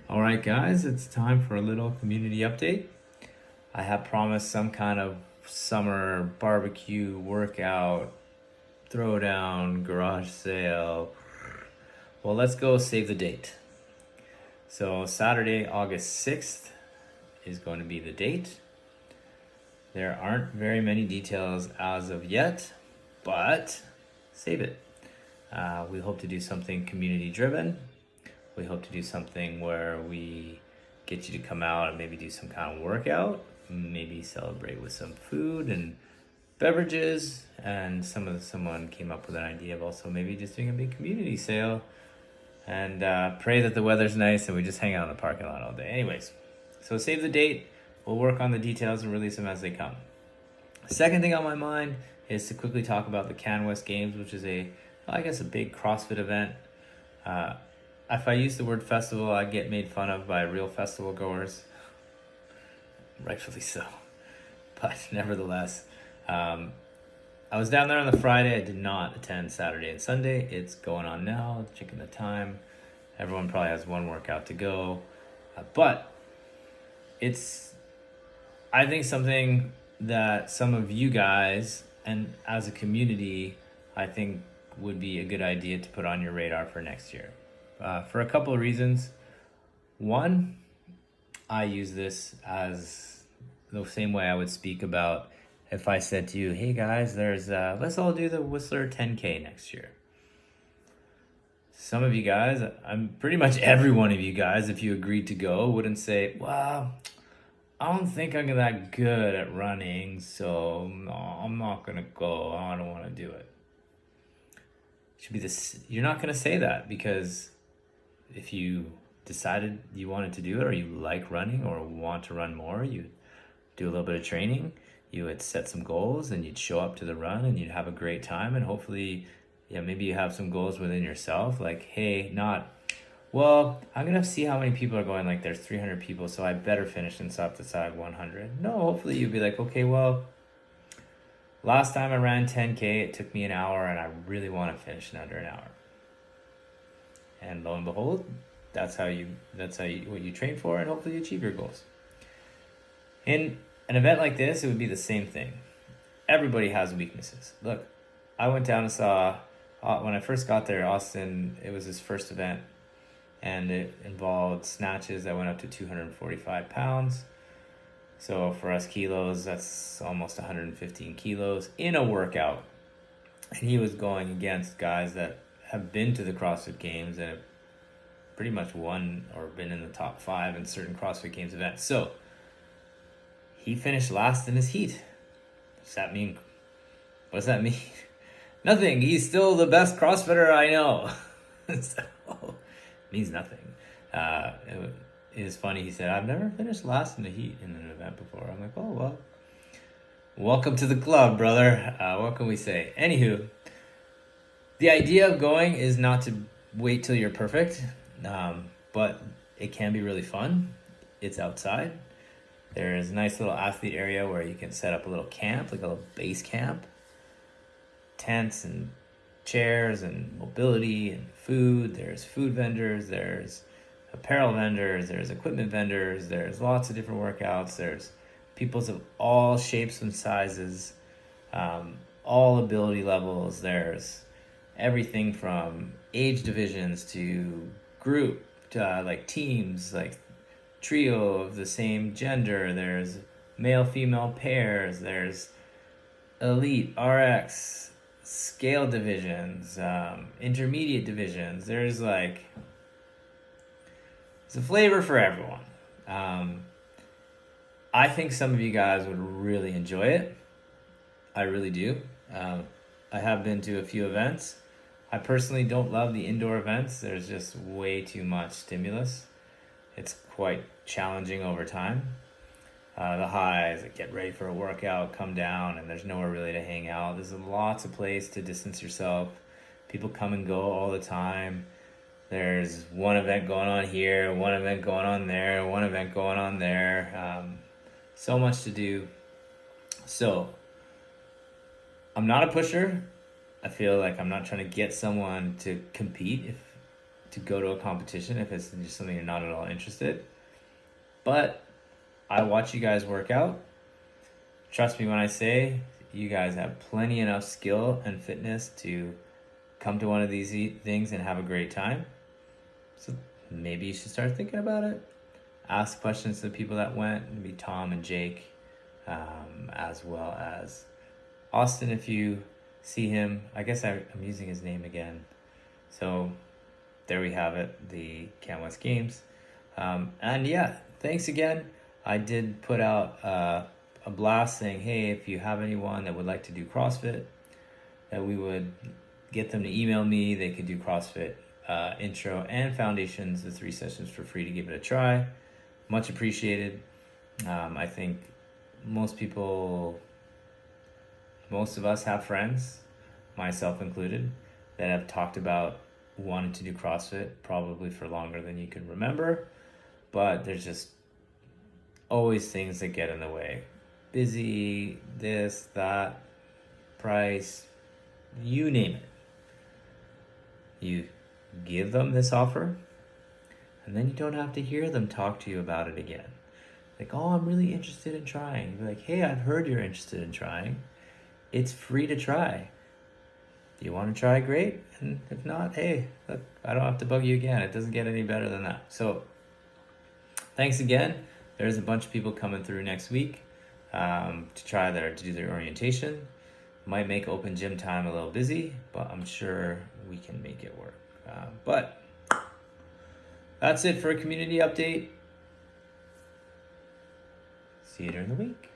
All right, guys, it's time for a little community update. I have promised some kind of summer barbecue workout, throwdown, garage sale. Well, let's go save the date. So, Saturday, August 6th is going to be the date. There aren't very many details as of yet, but save it. We hope to do something community driven. We hope to do something where we get you to come out and maybe do some kind of workout, maybe celebrate with some food and beverages. And someone came up with an idea of also maybe just doing a big community sale and pray that the weather's nice and we just hang out in the parking lot all day. Anyways, so save the date. We'll work on the details and release them as they come. Second thing on my mind is to quickly talk about the CanWest Games, which is a big CrossFit event. If I use the word festival, I get made fun of by real festival goers. Rightfully so. But nevertheless, I was down there on the Friday. I did not attend Saturday and Sunday. It's going on now, checking the time. Everyone probably has one workout to go. But it's, I think, something that some of you guys and as a community, I think would be a good idea to put on your radar for next year. For a couple of reasons. One, I use this as the same way I would speak about if I said to you, hey guys, let's all do the Whistler 10K next year. Some of you guys, I'm pretty much every one of you guys, if you agreed to go, wouldn't say, well, I don't think I'm that good at running, so no, I'm not gonna go. I don't want to do it. Should be this. You're not gonna say that because if you decided you wanted to do it or you like running or want to run more, you'd do a little bit of training, you would set some goals and you'd show up to the run and you'd have a great time. And hopefully, maybe you have some goals within yourself, like, hey, not, well, I'm gonna see how many people are going, like there's 300 people, so I better finish and stop decide 100. No, hopefully you'd be like, okay, well, last time I ran 10K, it took me an hour and I really want to finish in under an hour. And lo and behold, that's what you train for, and hopefully you achieve your goals. In an event like this, it would be the same thing. Everybody has weaknesses. Look, I went down and saw, when I first got there, Austin, it was his first event, and it involved snatches that went up to 245 pounds. So for us kilos, that's almost 115 kilos in a workout. And he was going against guys that have been to the CrossFit Games and have pretty much won or been in the top 5 in certain CrossFit Games events. So he finished last in his heat. Does that mean? What does that mean? Nothing. He's still the best CrossFitter I know. So, it means nothing. It is funny. He said, "I've never finished last in the heat in an event before." I'm like, "Oh well, welcome to the club, brother." What can we say? Anywho. The idea of going is not to wait till you're perfect, but it can be really fun. It's outside. There's a nice little athlete area where you can set up a little camp, like a little base camp. Tents and chairs and mobility and food. There's food vendors, there's apparel vendors, there's equipment vendors, there's lots of different workouts. There's people of all shapes and sizes, all ability levels. There's everything from age divisions to group, to like teams, like trio of the same gender. There's male-female pairs. There's elite, RX, scale divisions, intermediate divisions. There's a flavor for everyone. I think some of you guys would really enjoy it. I really do. I have been to a few events. I personally don't love the indoor events. There's just way too much stimulus. It's quite challenging over time. The highs, like get ready for a workout, come down, and there's nowhere really to hang out. There's lots of place to distance yourself. People come and go all the time. There's one event going on here, one event going on there, one event going on there. So much to do. So, I'm not a pusher. I feel like I'm not trying to get someone to compete. to go to a competition if it's just something you're not at all interested. But I watch you guys work out. Trust me when I say you guys have plenty enough skill and fitness to come to one of these things and have a great time. So maybe you should start thinking about it. Ask questions to the people that went, maybe Tom and Jake, as well as Austin if you see him. I guess I'm using his name again. So there we have it, the CanWest Games. And yeah, thanks again. I did put out a blast saying, hey, if you have anyone that would like to do CrossFit, that we would get them to email me. They could do CrossFit intro and foundations, the 3 sessions for free to give it a try. Much appreciated. I think most of us have friends, myself included, that have talked about wanting to do CrossFit probably for longer than you can remember, but there's just always things that get in the way. Busy, this, that, price, you name it. You give them this offer, and then you don't have to hear them talk to you about it again. Like, oh, I'm really interested in trying. You're like, hey, I've heard you're interested in trying. It's free to try. Do you want to try? Great. And if not, hey, look, I don't have to bug you again. It doesn't get any better than that. So thanks again. There's a bunch of people coming through next week to do their orientation. Might make open gym time a little busy, but I'm sure we can make it work. But that's it for a community update. See you during the week.